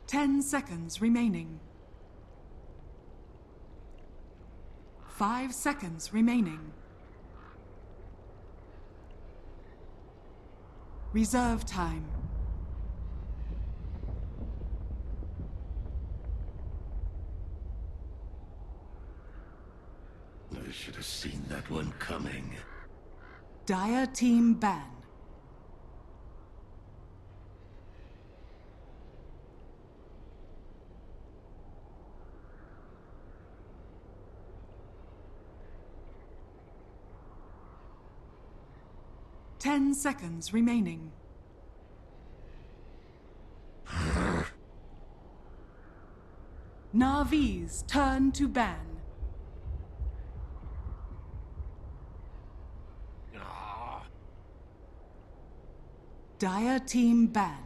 10 seconds remaining. 5 seconds remaining. Reserve time. I should have seen that one coming. Dire team ban. Ten seconds remaining. Navi's turn to ban. Dire team ban.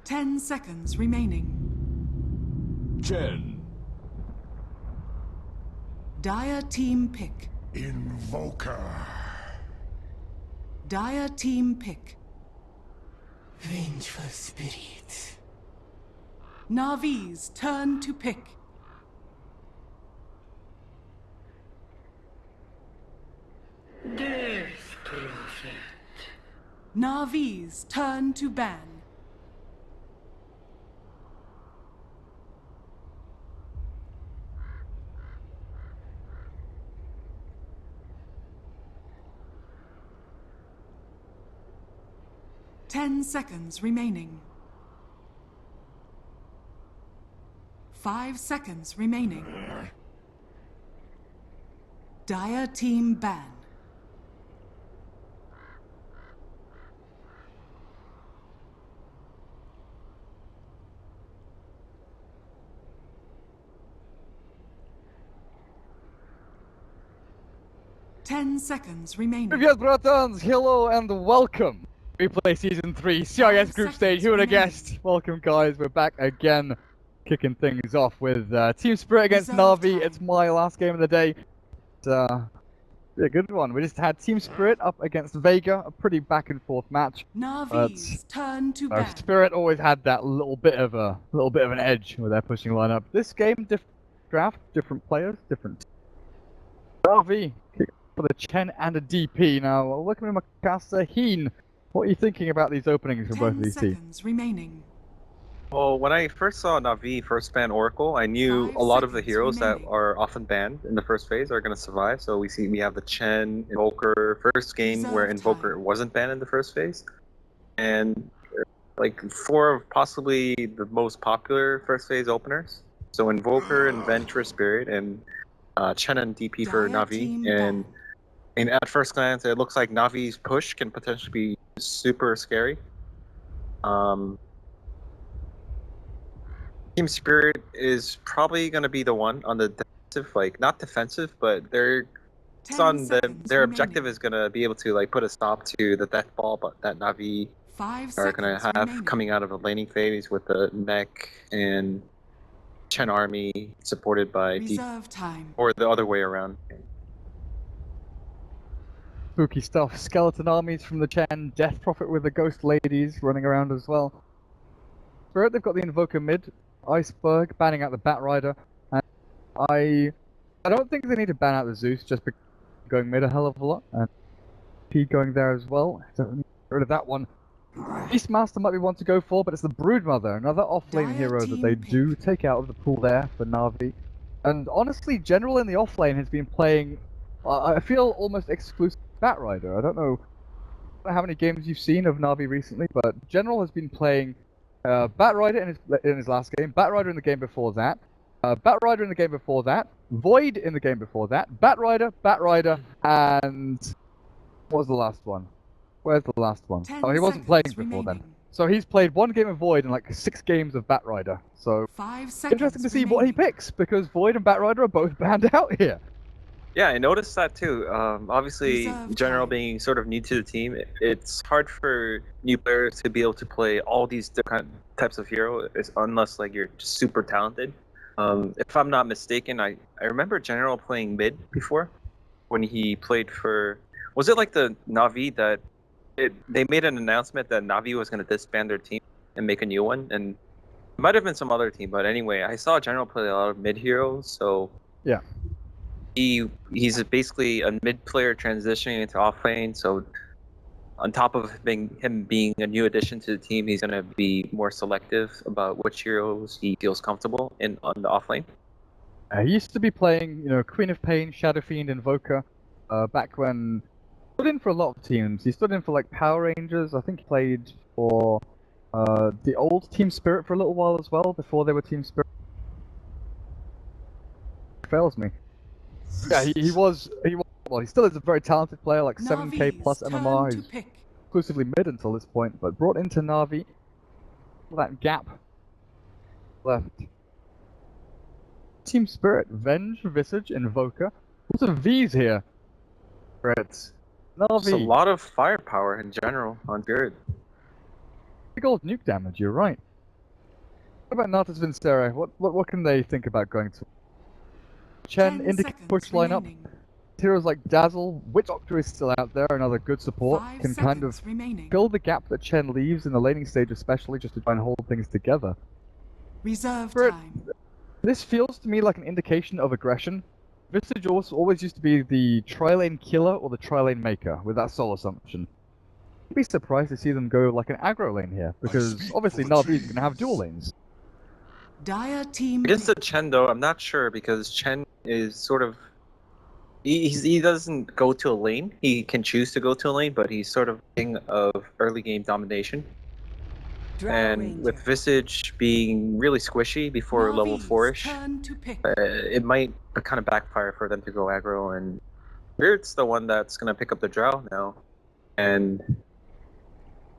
Ten seconds remaining. 10. Dire team pick. Invoker. Dire team pick. Vengeful spirit. Navi's turn to pick. Death prophet. Navi's turn to ban. Ten seconds remaining. 5 seconds remaining. Dire team ban. Ten seconds remaining. Привет, bratans! Hello and welcome! WePlay Season 3, CIS Group Stage, who would have guessed? Welcome guys, we're back again, kicking things off with Team Spirit against Navi. It's my last game of the day. It's a good one. We just had Team Spirit up against Vega, a pretty back and forth match. Navi's turn to ban. Spirit always had that little bit of an edge with their pushing lineup. This game, different draft, different players, different. Navi for the Chen and a DP. Now, welcome to my caster, Heen. What are you thinking about these openings for both of these teams? 10 seconds remaining. Well, when I first saw Navi first ban Oracle, I knew 5 a lot of the seconds heroes remaining. that are often banned in the first phase are going to survive. So we have the Chen, Invoker, first game where Reserve Invoker time. wasn't banned in the first phase. And like 4 of possibly the most popular first phase openers. So Invoker and Venture Spirit and Chen and DP for Dire Navi. team And ban. at first glance, it looks like Navi's push can potentially be super scary. Team Spirit is probably going to be the one on the defensive, like not defensive, but their 10 seconds their objective remaining. is going to be able to like put a stop to the death ball, but that Navi 5 are going seconds to have remaining. coming out of a laning phase with the mech and Chen army supported by D, Reserve time. or the other way around. Spooky stuff. Skeleton armies from the Chen, Death Prophet with the Ghost Ladies running around as well. Spirit, they've got the Invoker mid, Iceberg, banning out the Bat Rider, and I don't think they need to ban out the Zeus just because they're going mid a hell of a lot, and P going there as well. Don't need to get rid of that one. Beastmaster might be one to go for, but it's the Broodmother, another off-lane Dire hero that team they pick. do take out of the pool there for Navi. And honestly, General in the off-lane has been playing, I feel, almost exclusive Bat Rider. I don't know how many games you've seen of Navi recently, but General has been playing Bat Rider in his last game, Bat Rider in the game before that, Bat Rider in the game before that, Void in the game before that, Bat Rider, and what was the last one? Where's the last one? 10 Oh, he wasn't playing seconds before then. remaining. So he's played one game of Void and like 6 games of Bat Rider. So 5 seconds interesting to see what he remaining. picks, because Void and Bat Rider are both banned out here. Yeah, I noticed that too. Obviously, Reserve General time. being sort of new to the team, it's hard for new players to be able to play all these different types of hero, unless like you're just super talented. If I'm not mistaken, I remember General playing mid before when he played for. Was it like the Navi that they made an announcement that Navi was going to disband their team and make a new one, and it might have been some other team, but anyway, I saw General play a lot of mid heroes, so Yeah. he's basically a mid player transitioning into off lane. So on top of him being a new addition to the team, he's gonna be more selective about which heroes he feels comfortable in on the off lane. He used to be playing, Queen of Pain, Shadow Fiend, Invoker, back when he stood in for a lot of teams. He stood in for like Power Rangers. I think he played for the old Team Spirit for a little while as well, before they were Team Spirit. Fails me. Yeah, he was, well, he still is a very talented player, like 7k plus Navi's MMR. turn to He's pick. exclusively mid until this point, but brought into Navi. That gap left. Team Spirit, Venge, Visage, Invoker. Lots of V's here. It's There's a Navi. lot of firepower in general on Beard. Big old nuke damage, you're right. What about Natus Vincere? What can they think about going to? Chen 10 indicate seconds push lineup. remaining. Heroes like Dazzle, Witch Doctor is still out there, another good support. 5 Can kind of seconds remaining. fill the gap that Chen leaves in the laning stage, especially just to try and hold things together. Reserve Spirit- time. This feels to me like an indication of aggression. Visage always used to be the tri-lane killer or the tri-lane maker, with that sole assumption. I'd be surprised to see them go like an aggro lane here, because speak obviously for the Navi is going to have trees. dual lanes. Dire team. Against the pick. Chen though, I'm not sure because Chen is sort of he doesn't go to a lane. He can choose to go to a lane, but he's sort of king of early game domination. Drow And Ranger. with Visage being really squishy before level Navi's 4ish, turn to pick. it might kind of backfire for them to go aggro. And Beard's the one that's going to pick up the Drow now. And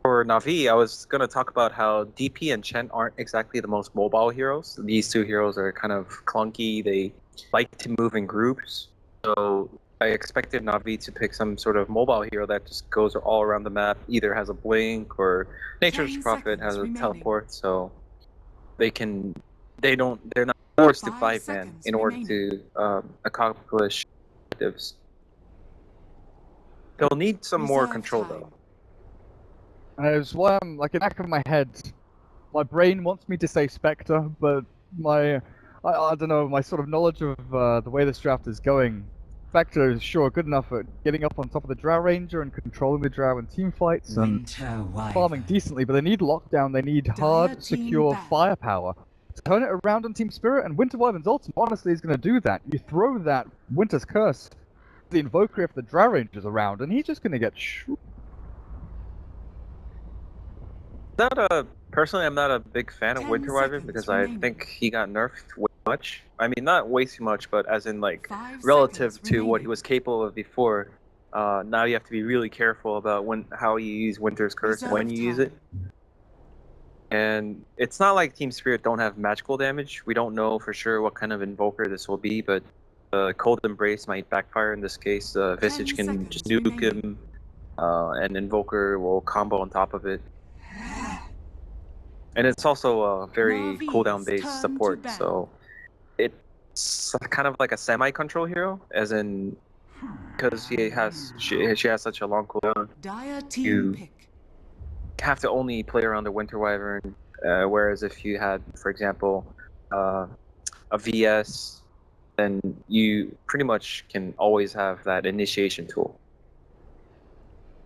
for Navi, I was going to talk about how DP and Chen aren't exactly the most mobile heroes. These two heroes are kind of clunky. They like to move in groups. So I expected Navi to pick some sort of mobile hero that just goes all around the map, either has a blink or Nature's 10 Prophet has a seconds teleport, so they're not forced to 5 5 man seconds in order remaining. to accomplish objectives. They'll need some more Reserve control time. though. And it's why I'm like in the back of my head, my brain wants me to say Spectre, but I don't know, my sort of knowledge of the way this draft is going, Spectre is sure good enough at getting up on top of the Drow Ranger and controlling the Drow in team fights and Winter Wyvern. farming decently, but they need lockdown, they need Dire hard, team secure back. firepower. Turn it around on Team Spirit, and Winter Wyvern's ultimate honestly is going to do that. You throw that Winter's Curse, the Invoker if the Drow Ranger's around, and he's just going to get Personally, I'm not a big fan of 10 Winter Wyvern seconds because remaining. I think he got nerfed way too much. I mean, not way too much, but as in like 5 relative seconds to what he remaining. was capable of before. Now you have to be really careful about how you use Winter's Curse and when Reserve you use it. time. And it's not like Team Spirit don't have magical damage. We don't know for sure what kind of Invoker this will be, but Cold Embrace might backfire in this case. Visage 10 can seconds just nuke remaining. him, and Invoker will combo on top of it. And it's also a very Navi's cooldown turn based to support, ban. so it's kind of like a semi-control hero, as in because she has such a long cooldown. Dire team You pick. have to only play around the Winter Wyvern, whereas if you had, for example, a VS, then you pretty much can always have that initiation tool.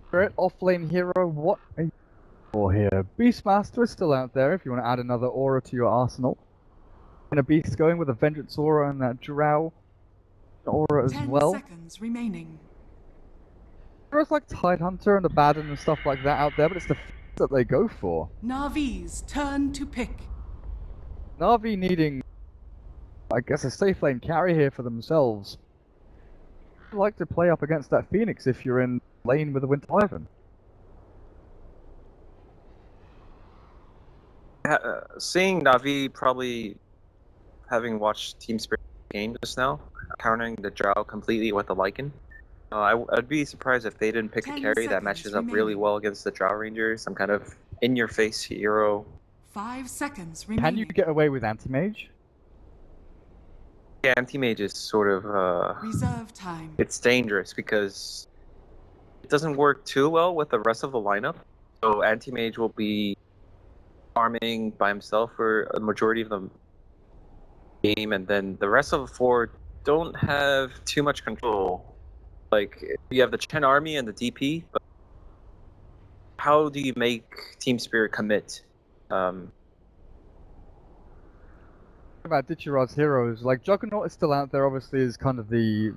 Spirit off-lane hero, what are you for here? Beastmaster is still out there if you want to add another aura to your arsenal. And a beast going with a Vengeance aura and that Drow aura as 10 well. seconds remaining. There's like Tidehunter and Abaddon and stuff like that out there, but it's the that they go for. Navi's turn to pick. Navi needing, I guess, a safe lane carry here for themselves. I'd like to play up against that Phoenix if you're in lane with the Winter Wyvern. Seeing Navi probably having watched Team Spirit game just now, countering the Drow completely with the Lycan. I'd be surprised if they didn't pick a 10 carry that seconds matches up really remaining. well against the Drow Ranger, some kind of in-your-face hero. 5 seconds Can you remaining. get away with anti-mage? Yeah, anti-mage is sort of Reserve time. it's dangerous because it doesn't work too well with the rest of the lineup. So anti-mage will be farming by himself for a majority of the game, and then the rest of the four don't have too much control. Like, you have the Chen army and the DP, but how do you make Team Spirit commit? About Ditchira's heroes, like Juggernaut is still out there, obviously is kind of the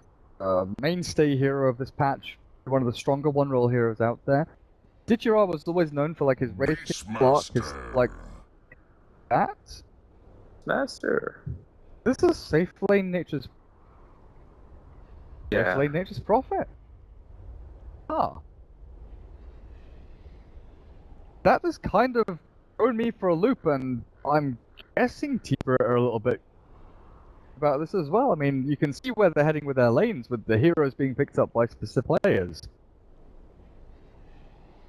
mainstay hero of this patch, one of the stronger one-roll heroes out there. Ditchira was always known for like his Wraith King block, his like that. Master. This is safe lane nature's Yeah. safe lane nature's prophet. Ah. That is kind of thrown me for a loop, and I'm guessing T-Brit are a little bit about this as well. I mean, you can see where they're heading with their lanes, with the heroes being picked up by specific players.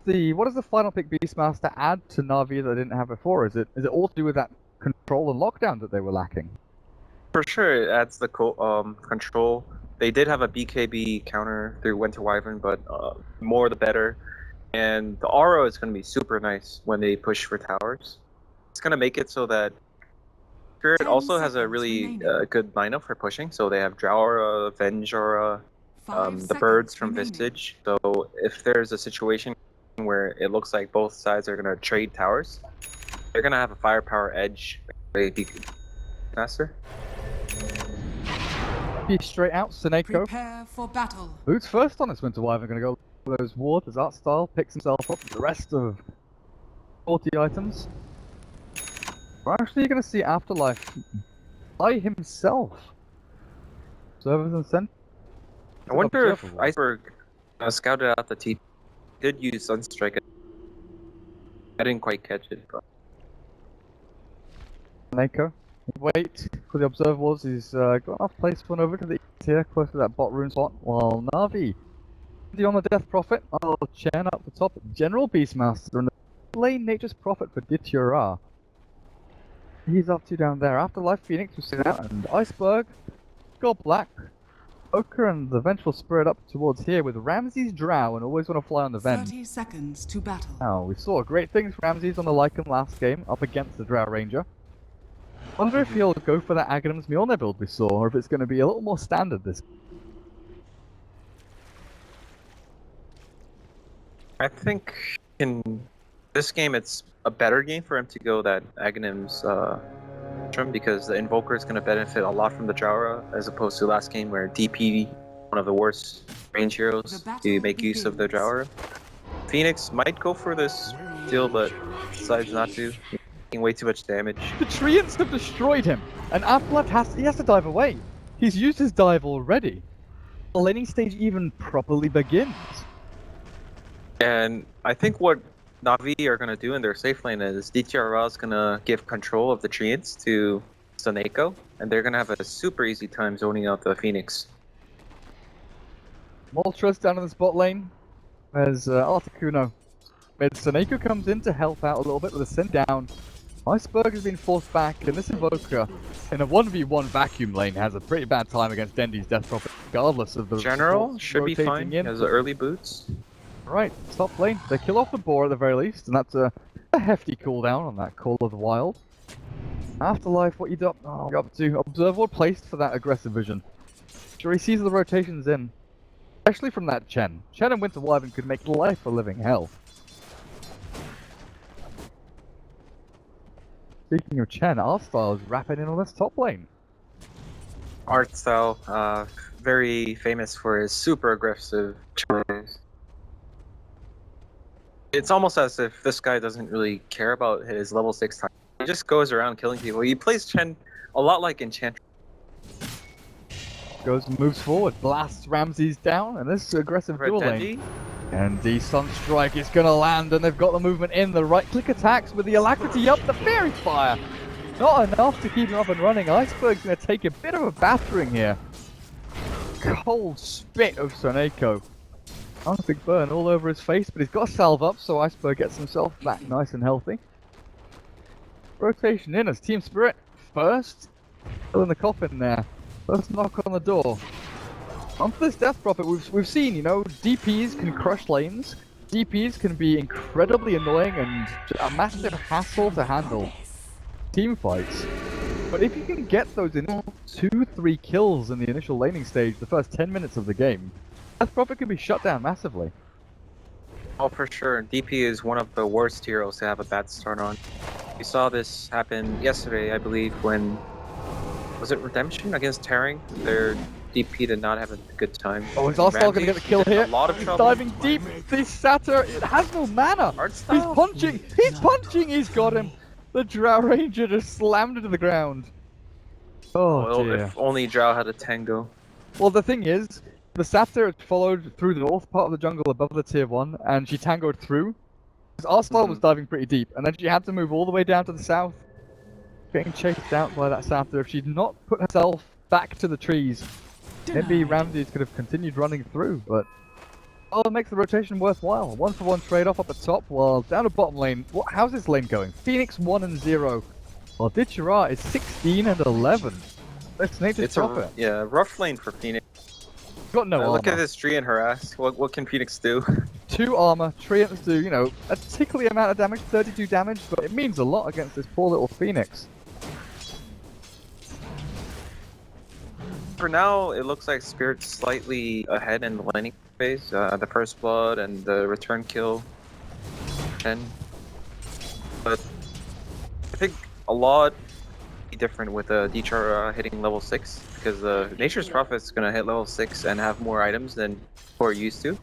What does the final pick Beastmaster add to Na'Vi that they didn't have before? Is it all to do with that control and lockdown that they were lacking? For sure, it adds the control. They did have a BKB counter through Winter Wyvern, but more the better. And the aura is going to be super nice when they push for towers. It's going to make it so that Spirit 10 also has a seconds really remaining. good lineup for pushing. So they have Drow aura, Venge aura, 5 the birds seconds from remaining. Vistage. So if there's a situation where it looks like both sides are going to trade towers, they're going to have a firepower edge. Master. Be straight out, Seneko. Prepare for battle. Boots first on this Winter Wyvern, gonna go for those wards, his art style, picks himself up with the rest of 40 items. We're actually gonna see Afterlife by himself. Servers and sent. I wonder if Iceberg scouted out the T. Did use Sunstrike. I didn't quite catch it, but Seneko. Wait for the Observer Wars, he's got enough place one over to the east here, close to that bot rune spot, while Na'Vi on the Death Prophet, I'll Chen up the top, General Beastmaster, and the lane Nature's Prophet for Ditchira. He's up to down there. Afterlife Phoenix was sitting out, and Iceberg, Gold Black, Ochre, and the Vengeful Spirit up towards here with Ramses Drow, and always want to fly on the Ven. 30 seconds to battle. Now, we saw great things from Ramses on the Lycan last game, up against the Drow Ranger. Wonder if he'll go for that Aghanim's Mjolnir build we saw, or if it's going to be a little more standard this. I think in this game it's a better game for him to go that Aghanim's trim, because the Invoker is going to benefit a lot from the Jowra, as opposed to last game where DP, one of the worst range heroes, to make use of the Jowra. Phoenix might go for this deal, but decides not to. Taking way too much damage. The Treants have destroyed him, and Afterlife has to dive away. He's used his dive already. The laning stage even properly begins. And I think what Na'Vi are going to do in their safe lane is DTRA is going to give control of the Treants to Seneko, and they're going to have a super easy time zoning out the Phoenix. Moltres down in the spot lane, as Articuno. Seneko comes in to help out a little bit with a send down. Iceberg has been forced back, and this Invoker in a 1v1 vacuum lane has a pretty bad time against Dendy's Death Prophet, regardless of the General should be rotating fine. in. Has the early boots. Right, top lane. They kill off the boar at the very least, and that's a hefty cooldown on that Call of the Wild. Afterlife, what you up to? Observer placed for that aggressive vision. Sure, he sees the rotations in, especially from that Chen. Chen and Winter Wyvern could make life a living hell. Speaking of Chen, our style is wrapping in on this top lane. Art style, very famous for his super aggressive choice. It's almost as if this guy doesn't really care about his level 6 time. He just goes around killing people. He plays Chen a lot like Enchantress. Moves forward, blasts Ramses down, and this aggressive duel lane. And the Sunstrike is going to land, and they've got the movement in. The right-click attacks with the Alacrity up, the Fairy Fire. Not enough to keep him up and running. Iceberg's going to take a bit of a battering here. cold spit of Soneko. Oh, big burn all over his face, but he's got a salve up, so Iceberg gets himself back nice and healthy. Rotation in as Team Spirit first. Still in the coffin there. First knock on the door. Onto this Death Prophet, we've seen, you know, DPs can crush lanes. DPs can be incredibly annoying and a massive hassle to handle team fights. But if you can get those initial 2-3 kills in the initial laning stage, the first 10 minutes of the game, Death Prophet can be shut down massively. Oh, for sure. DP is one of the worst heroes to have a bad start on. We saw this happen yesterday, I believe, when... Was it Redemption against Tearing? Their DP did not have a good time. Oh, is Arstal gonna get the kill here? A lot of He's trouble. diving deep. This Satyr, it has no mana. He's punching. He's punching. He's got him. The Drow Ranger just slammed into the ground. Oh Well, dear. if only Drow had a tango. Well, the thing is, the Satyr followed through the north part of the jungle above the tier 1, and she tangoed through. Because Arstal was diving pretty deep, and then she had to move all the way down to the south, getting chased out by that Satyr. If she'd not put herself back to the trees, maybe Ramses could have continued running through, but oh, it makes the rotation worthwhile. 1-for-1 trade-off up at top, while down at bottom lane, how's this lane going? Phoenix 1-0, while Ditchara is 16-11. That's Nature's Prophet. Rough lane for Phoenix. Got no armor. Look at this tree in her ass. What can Phoenix do? 2 armor, Treants do, you know, a tickly amount of damage, 32 damage, but it means a lot against this poor little Phoenix. For now, it looks like Spirit's slightly ahead in the laning phase. The first blood and the return kill. But I think a lot be different with Dchar hitting level 6, because Nature's Prophet's gonna hit level 6 and have more items than we're used to.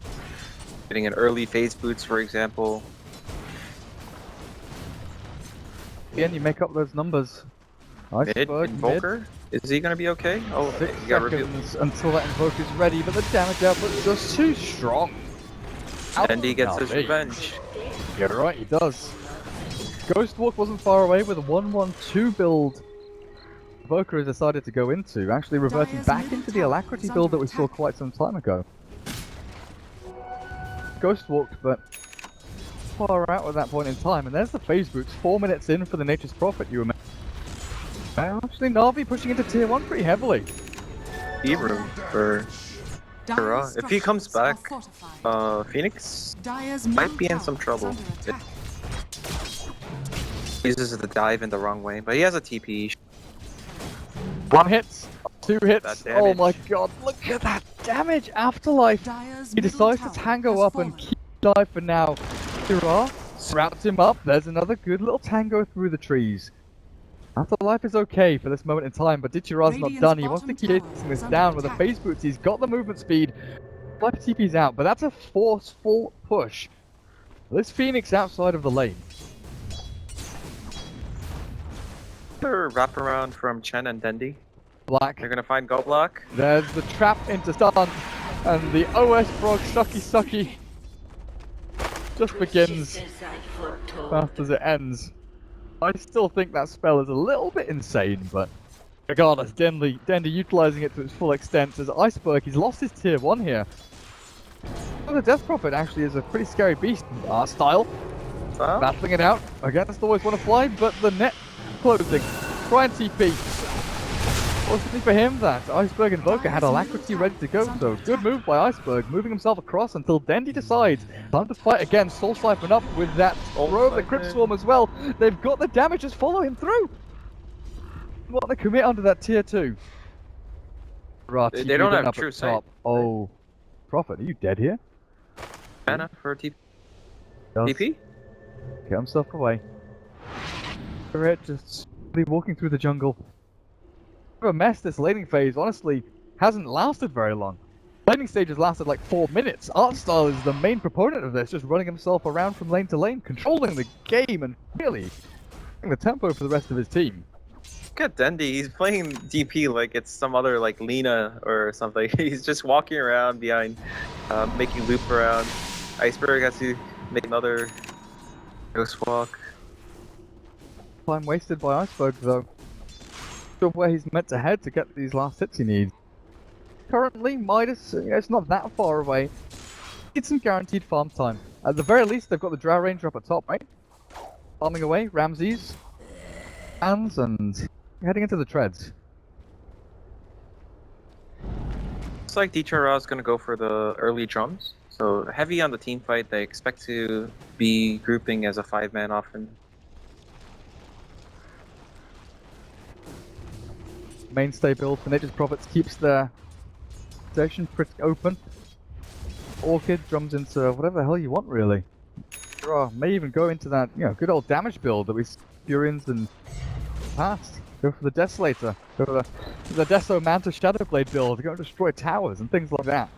Getting an early phase boots, for example. Again, you make up those numbers. Mid, Iceberg, Invoker? Is he gonna be okay? Oh, 6 he got revealed. seconds until that Invoker's ready, but the damage output is just too strong. And he gets his revenge. You're right, he does. Ghostwalk wasn't far away with a 1-1-2 build. Invoker has decided to go into, actually reverting back into the Alacrity build that we saw quite some time ago. Ghostwalked, but far out at that point in time, and there's the phase boots, 4 minutes in for the Nature's Prophet you remember. Actually, Na'Vi pushing into tier 1 pretty heavily. E-room for Ra. If he comes back, Phoenix might be in some trouble. He uses the dive in the wrong way, but he has a TP. 1 hit, 2 hits, That oh damage. my god, look at that damage! Afterlife! He decides to tango up and keep dive for now. Ra routes him up, there's another good little tango through the trees. Afterlife is okay for this moment in time, but Ditchara's not done. He wants to keep chasing this down with the phase boots. He's got the movement speed. Life TP's out, but that's a forceful push. This Phoenix outside of the lane. Another wraparound from Chen and Dendi. Black. They're gonna find Goblock. There's the trap into stun, and the OS Frog sucky just begins fast as it ends. I still think that spell is a little bit insane, but regardless, Dendi utilizing it to its full extent as Iceberg, he's lost his tier 1 here. Well, the Death Prophet actually is a pretty scary beast. Art style, battling it out against always want to fly, but the net closing. Try and TP. Fortunately for him, that Iceberg Invoker had Alacrity ready to go, so good move by Iceberg, moving himself across until Dendi decides time to fight again. Soul Siphon up with that throw of the Crypt Swarm as well. They've got the damage, just follow him through. What they commit onto that tier 2. They don't have true sight. Oh, Prophet, are you dead here? Mana for TP. Does TP? Get himself away. Red just slowly walking through the jungle. A mess this laning phase honestly hasn't lasted very long. Laning stage has lasted like 4 minutes. Artstyle is the main proponent of this, just running himself around from lane to lane, controlling the game and really setting the tempo for the rest of his team. Look at Dendi, he's playing DP like it's some other like Lina or something. He's just walking around behind, making loop around. Iceberg has to make another ghost walk. Time wasted by Iceberg though. Where he's meant to head to get these last hits he needs. currently. Midas, it's not that far away. It's some guaranteed farm time. At the very least, they've got the Drow Ranger up at top, right? Farming away, Ramses, hands, and heading into the treads. Looks like DTR is going to go for the early drums. So heavy on the team fight. They expect to be grouping as a 5-man often. Mainstay build for Nature's Prophets keeps their station pretty open. Orchid drums into whatever the hell you want, really. May even go into that, good old damage build that we see Furians in the past. Go for the Desolator. Go for the Deso Manta Shadowblade build. Go and destroy towers and things like that.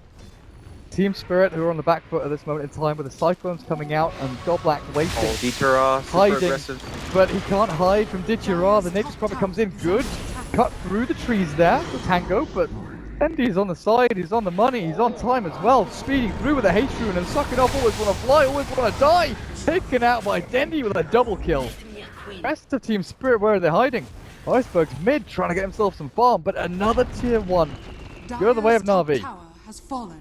Team Spirit, who are on the back foot at this moment in time with the Cyclones coming out and Godblack waiting. Oh, DTR super hiding, aggressive. but he can't hide from Ditchira. The Nature's Prophet comes in good. Cut through the trees there, the Tango, but Dendy's on the side, he's on the money, he's on time as well. Speeding through with a haste rune and sucking up, always want to fly, always want to die. Taken out by Dendy with a double kill. Rest of Team Spirit, where are they hiding? Iceberg's mid, trying to get himself some farm, but another tier 1. Go the way of Na'Vi.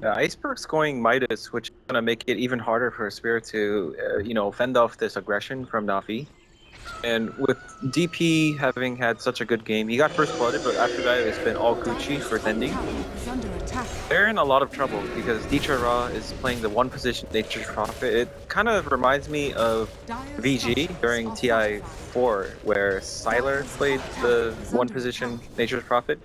Iceberg's going Midas, which is going to make it even harder for Spirit to, fend off this aggression from Na'Vi. And with DP having had such a good game, he got first blooded, but after that it's been all Gucci for Dendy. They're in a lot of trouble because DTR is playing the one position Nature's Prophet. It kind of reminds me of VG during TI4, where Sylar played the one position Nature's Prophet.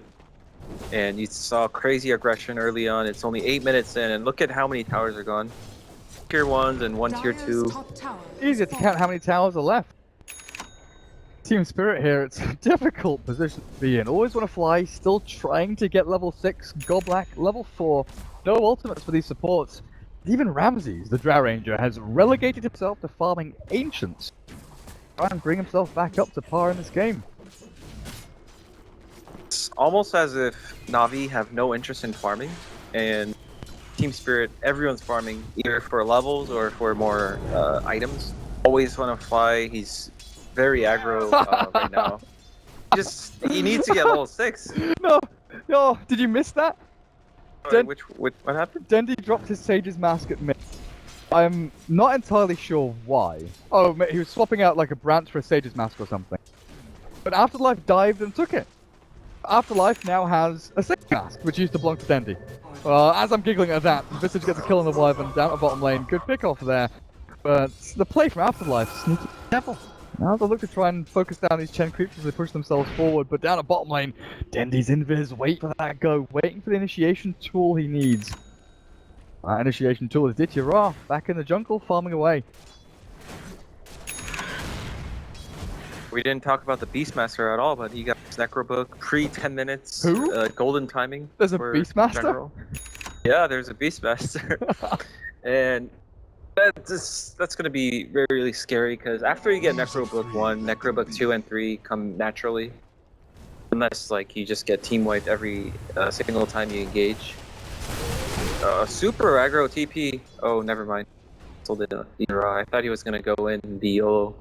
And you saw crazy aggression early on. It's only 8 minutes in, and look at how many towers are gone. Tier 1s and 1 tier 2. Easier to count how many towers are left. Team Spirit here, it's a difficult position to be in. Always want to fly, still trying to get level 6, Godblack, level 4. No ultimates for these supports. Even Ramses, the Drow Ranger, has relegated himself to farming Ancients. Try and bring himself back up to par in this game. It's almost as if Na'Vi have no interest in farming, and Team Spirit, everyone's farming, either for levels or for more items. Always want to fly, he's very aggro right now. He needs to get level 6. No, did you miss that? What happened? Dendy dropped his Sage's Mask at mid. I'm not entirely sure why. Oh, he was swapping out like a branch for a Sage's Mask or something. But Afterlife dived and took it. Afterlife now has a Sage's Mask, which used to belong to Dendy. As I'm giggling at that, Visage gets a kill on the Wyvern down at bottom lane. Good pick off there. But the play from Afterlife, sneaky devil. Now they look to try and focus down these Chen creeps as they push themselves forward, but down at bottom lane, Dendy's invis, wait for that go, waiting for the initiation tool he needs. That initiation tool is Ditya back in the jungle, farming away. We didn't talk about the Beastmaster at all, but he got his Necrobook pre 10 minutes. Who? Golden timing. There's a Beastmaster? General. Yeah, there's a Beastmaster. And that's going to be very, really scary because after you get Necrobook 1, Necrobook 2 and 3 come naturally. Unless you just get team wiped every single time you engage. Super aggro TP. Oh, never mind. I thought he was going to go in and be YOLO.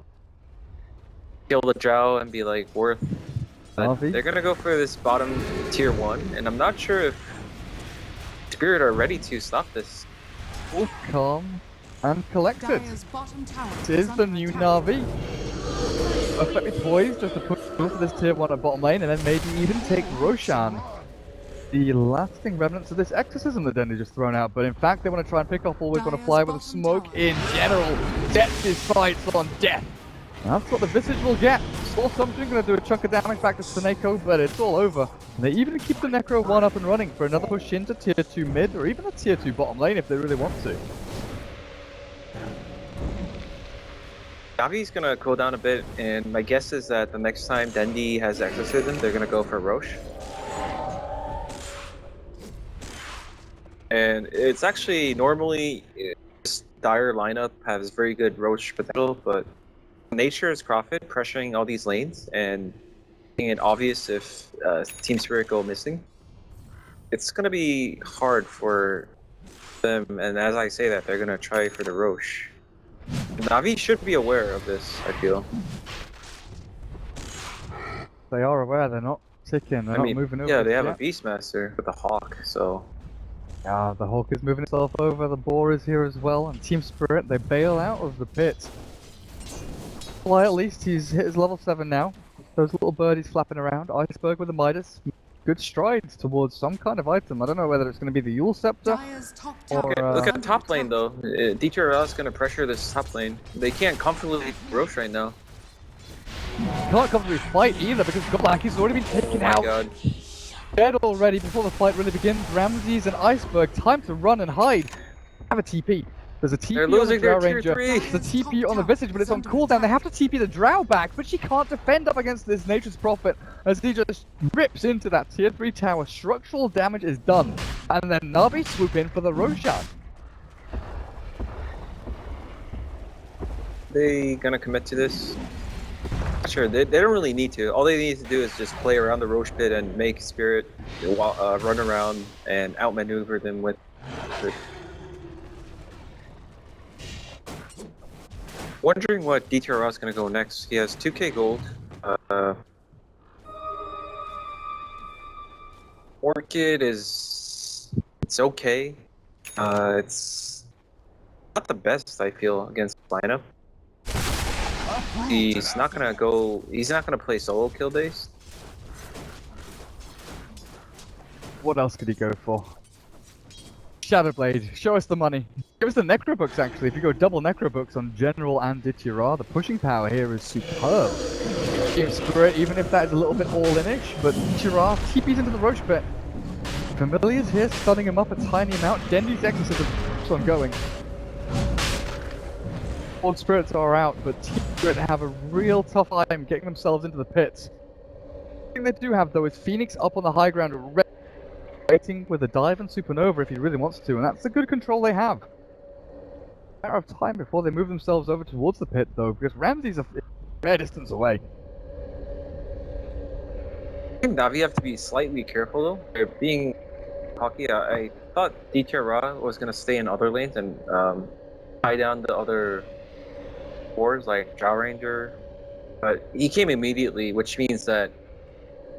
Kill the Drow and be worth. But they're going to go for this bottom tier 1, and I'm not sure if Spirit are ready to stop this. Calm and collected. It is the new Na'Vi. Perfectly poised just to push for this tier 1 at bottom lane and then maybe even take Roshan. The lasting remnants of this exorcism that Dendy just thrown out, but in fact they want to try and pick off Always Want to Fly with a smoke in general. Sets his sights on death. That's what the Visage will get. Saw something, gonna do a chunk of damage back to Seneko, but it's all over. And they even keep the Necro 1 up and running for another push into tier 2 mid or even a tier 2 bottom lane if they really want to. Navi's gonna cool down a bit, and my guess is that the next time Dendy has Exorcism, they're gonna go for Roche. And it's actually normally this dire lineup has very good Roche potential, but Nature's Prophet pressuring all these lanes and making it obvious if Team Spirit go missing. It's gonna be hard for them, and as I say that, they're gonna try for the Roche. Na'Vi should be aware of this, I feel. They are aware, they're not ticking. They're I not mean, moving over yeah, they have yet. a Beastmaster with a Hawk, so Yeah, the Hulk is moving itself over, the Boar is here as well, and Team Spirit, they bail out of the pit. Well, at least he's hit his level 7 now. Those little birdies flapping around. Iceberg with the Midas. Good strides towards some kind of item. I don't know whether it's going to be the Yule Scepter. Dire's top Or, tower. look is at top under lane attack. though. DTR is gonna pressure this top lane. They can't comfortably beat Roche right now. Can't comfortably fight either because Blackie's already been Oh taken my out. god. Dead already before the fight really begins. Ramses and Iceberg, time to run and hide. Have a TP. There's a TP They're on the losing their Drow tier Ranger. 3. There's a TP on the Visage, but it's on cooldown. They have to TP the Drow back, but she can't defend up against this Nature's Prophet as he just rips into that tier 3 tower. Structural damage is done. And then Na'Vi swoop in for the Roshan. They gonna commit to this? Not sure, they don't really need to. All they need to do is just play around the Roche pit and make Spirit run around and outmaneuver them with the... Wondering what DTR is gonna go next. He has 2k gold. Orchid is... it's okay. It's not the best, I feel, against lineup. He's not gonna go. He's not gonna play solo kill based. What else could he go for? Shadowblade, show us the money. Give us the Necrobooks actually. If you go double Necrobooks on General and Ditira, the pushing power here is superb. Team Spirit, even if that is a little bit all-in-ish, but Ditira TP's into the Roche pit. Familiar's here, stunning him up a tiny amount. Dendy's Exorcism keeps on going. Old Spirits are out, but Team Spirit have a real tough time getting themselves into the pits. The thing they do have though is Phoenix up on the high ground, waiting with a dive and supernova if he really wants to, and that's the good control they have. Matter of time before they move themselves over towards the pit though, because Ramsey's a fair distance away. I think Navi have to be slightly careful though. They're being cocky. I thought DTR was gonna stay in other lanes and tie down the other boards like Drow Ranger, but he came immediately, which means that,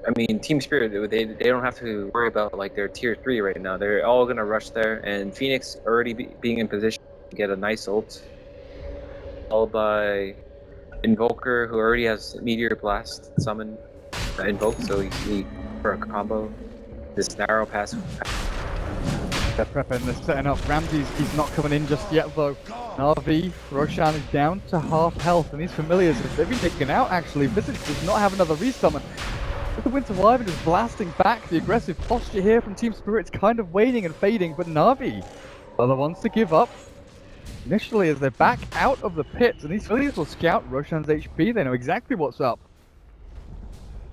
I mean, Team Spirit, they don't have to worry about like their tier 3 right now. They're all gonna rush there, and Phoenix already being in position to get a nice ult, followed by Invoker, who already has Meteor Blast summoned, invoked, so he for a combo. This narrow pass. They're prepping, they're setting up. Ramsey's, he's not coming in just yet though. Na'Vi, Roshan is down to half health, and these familiars, they've been taken out actually. Visage does not have another resummon. With the Winter Wyvern just blasting back, the aggressive posture here from Team Spirit's kind of waning and fading, but Na'Vi are the ones to give up. Initially, as they're back out of the pit, and these familiars will scout Roshan's HP, they know exactly what's up.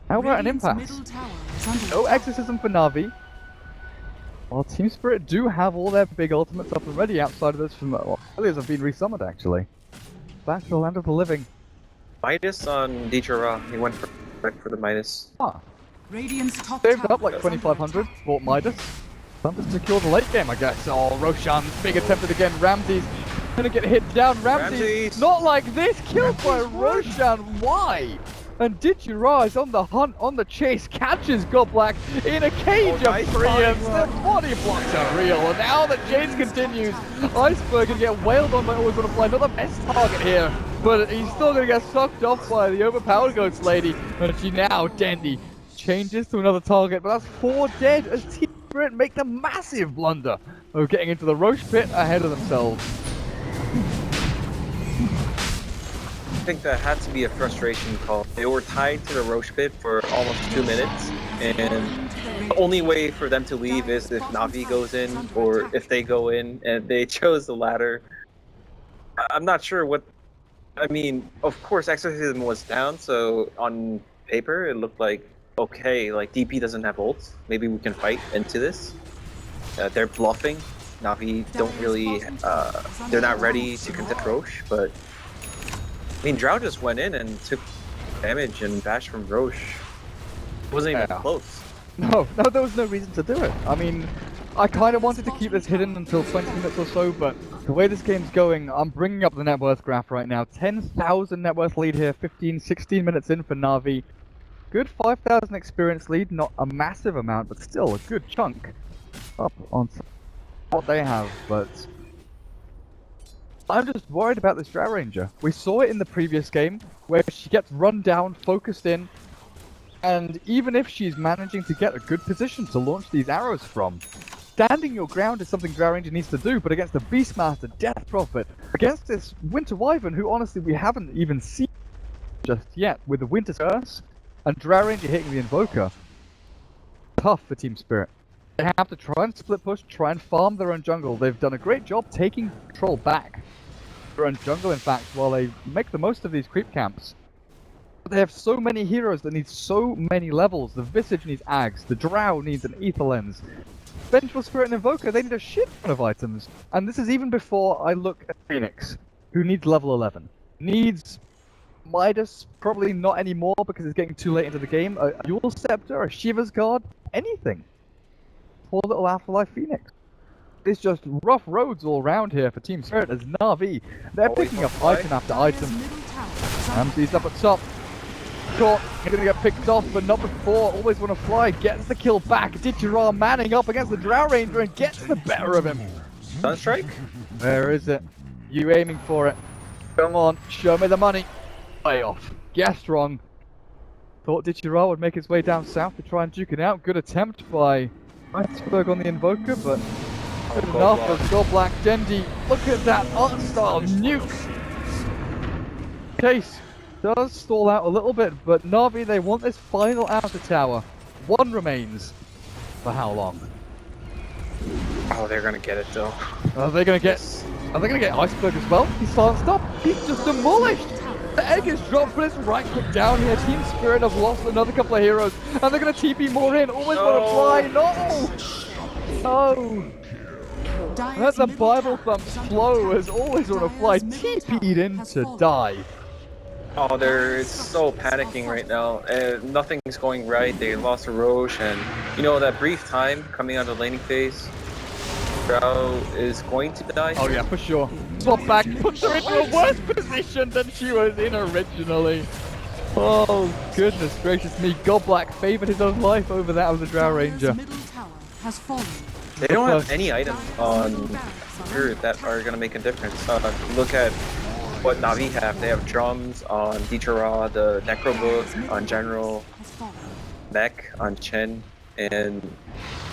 How about an Radiant's impasse? middle tower is under No attack. exorcism for Na'Vi. While Team Spirit do have all their big ultimates up and ready outside of this from familiars have been resummoned actually. Back to the land of the living. Midas on DTR. He went for the Midas. Ah, Radiant's top saved tower up like is under 2500, attack. bought Midas. Time to secure the late game, I guess. Oh, Roshan, big attempted again. Ramsey's gonna get hit down. Ramsey's not like this, killed by Roshan. Why? And Ditira is on the hunt, on the chase, catches Goblak in a cage nice of preempts. body The body blocks are real, and now the chase continues. Iceberg can get wailed on by Always Wanna Fly, not the best target here, but he's still gonna get sucked off by the overpowered Ghost Lady, and she now, Dandy, changes to another target, but that's 4 dead as Team Spirit make the massive blunder of getting into the Roche pit ahead of themselves. I think that had to be a frustration call. They were tied to the Roche pit for almost 2 minutes, and the only way for them to leave is if Navi goes in, or if they go in, and they chose the latter. I'm not sure what... I mean, of course, Exorcism was down, so on paper, it looked like, okay, like DP doesn't have ults. Maybe we can fight into this. They're bluffing. Navi don't really... they're not ready to contest Roche, but... I mean, Drow just went in and took damage and bashed from Roche. It wasn't even close. No, there was no reason to do it. I mean, I kind of wanted to keep this hidden until 20 minutes or so, but the way this game's going, I'm bringing up the net worth graph right now. 10,000 net worth lead here, 16 minutes in for Na'Vi. Good 5,000 experience lead, not a massive amount, but still a good chunk up on what they have. But I'm just worried about this Drow Ranger. We saw it in the previous game where she gets run down, focused in, and even if she's managing to get a good position to launch these arrows from, standing your ground is something Drow Ranger needs to do, but against the Beastmaster, Death Prophet, against this Winter Wyvern, who honestly we haven't even seen just yet, with the Winter Curse, and Drow Ranger hitting the Invoker, tough for Team Spirit. They have to try and split push, try and farm their own jungle. They've done a great job taking control back. Their own jungle, in fact, while they make the most of these creep camps. But they have so many heroes that need so many levels. The Visage needs Ags, the Drow needs an Ether Lens. Vengeful Spirit and Invoker, they need a shit ton of items. And this is even before I look at Phoenix, who needs level 11. Needs Midas, probably not anymore because it's getting too late into the game. A Yule Scepter, a Shiva's Guard, anything. Poor little Afterlife Phoenix. It's just rough roads all around here for Team Spirit as Na'Vi. They're picking up item after item. Ramsey's up at top. Caught, he's gonna get picked off, but not before. Always want to fly, gets the kill back. Ditchera manning up against the Drow Ranger and gets the better of him. Sunstrike? Where is it? You aiming for it? Come on, show me the money. Way off. Guessed wrong. Thought Ditchera would make his way down south to try and duke it out. Good attempt by Iceberg on the Invoker, but good enough for Goldblack Dendi. Look at that art style nuke. Case does stall out a little bit, but Na'Vi, they want this final outer tower. One remains. For how long? Oh, they're gonna get it though. Are they gonna get Iceberg as well? He's silenced up. He's just demolished. The egg is dropped, but it's right click down here. Team Spirit have lost another couple of heroes, and they're gonna TP more in. Always want to fly. No. No. Let the Bible thump flow as always want to fly. TP'd in to die. Oh, they're so panicking right now. Nothing's going right. They lost a Roche, and you know that brief time coming out of the laning phase, Drow is going to die. Oh yeah, for sure. Swap back, puts her into a worse position than she was in originally. Oh goodness gracious me, Godblack favoured his own life over that of the Drow Ranger. They don't have any items on Spirit that are gonna make a difference. Look at what Na'Vi have. They have drums on Ditchera, the Necro Book on General, Mech on Chen, and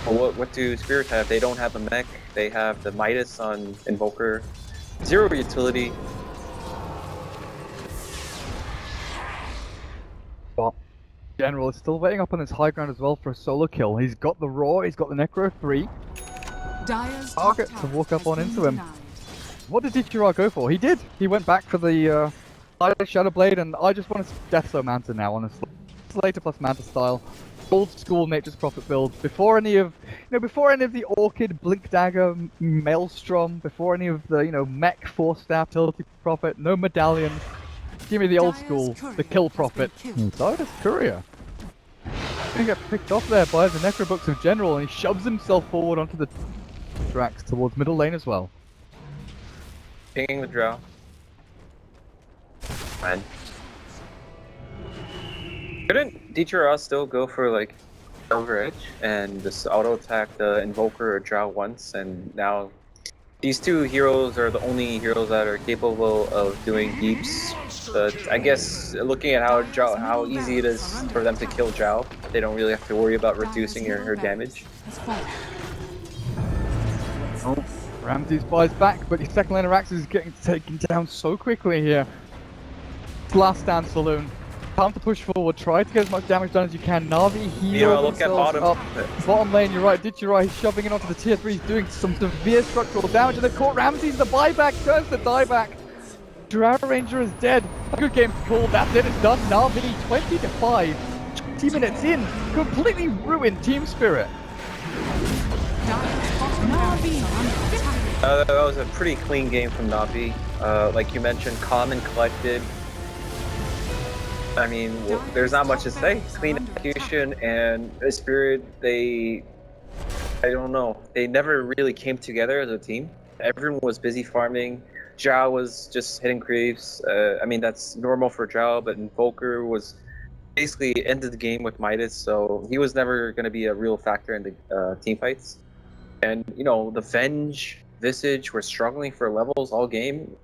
what do Spirits have? They don't have a Mech. They have the Midas on Invoker. Zero utility. But General is still waiting up on his high ground as well for a solo kill. He's got the Roar, he's got the Necro 3. Target to walk up on into him. What did Ditchera go for? He did! He went back for the Shadow Blade, and I just want to Death Soul Manta now, honestly. Slater plus Manta style. Old school Nature's Prophet build. Before any of the Orchid, Blink Dagger, Maelstrom, before any of the, Mech, Force Staff, Tilty Prophet, no Medallion. Give me the old school, the Kill Prophet. Titus Courier. Gonna get picked off there by the Necrobooks of General, and he shoves himself forward onto the tracks towards middle lane as well. Pinging the Drow. Fine. Couldn't Ditchera still go for like over edge and just auto attack the Invoker or Drow once, and now these two heroes are the only heroes that are capable of doing deeps. But I guess looking at how easy it is for them to kill Drow, they don't really have to worry about reducing her damage. Oh, Ramsey buys back, but his second lane of Axis is getting taken down so quickly here. Last stand Saloon. Time to push forward, try to get as much damage done as you can. Na'Vi heal look at bottom. Up. Bottom lane, you're right, Ditchera, he's shoving it onto the tier 3, he's doing some severe structural damage, and they've caught Ramsey's the buyback, turns the dieback. Drow Ranger is dead. Good game to call, that's it, it's done. Na'Vi 20-5, 20 minutes in, completely ruined Team Spirit. That was a pretty clean game from Na'Vi. Like you mentioned, calm and collected. I mean, there's not much to say. Clean execution and Spirit, I don't know. They never really came together as a team. Everyone was busy farming. Zhao was just hitting creeps. I mean, that's normal for Zhao, but Invoker was basically ended the game with Midas, so he was never going to be a real factor in the team fights. And, you know, the Venge, Visage were struggling for levels all game.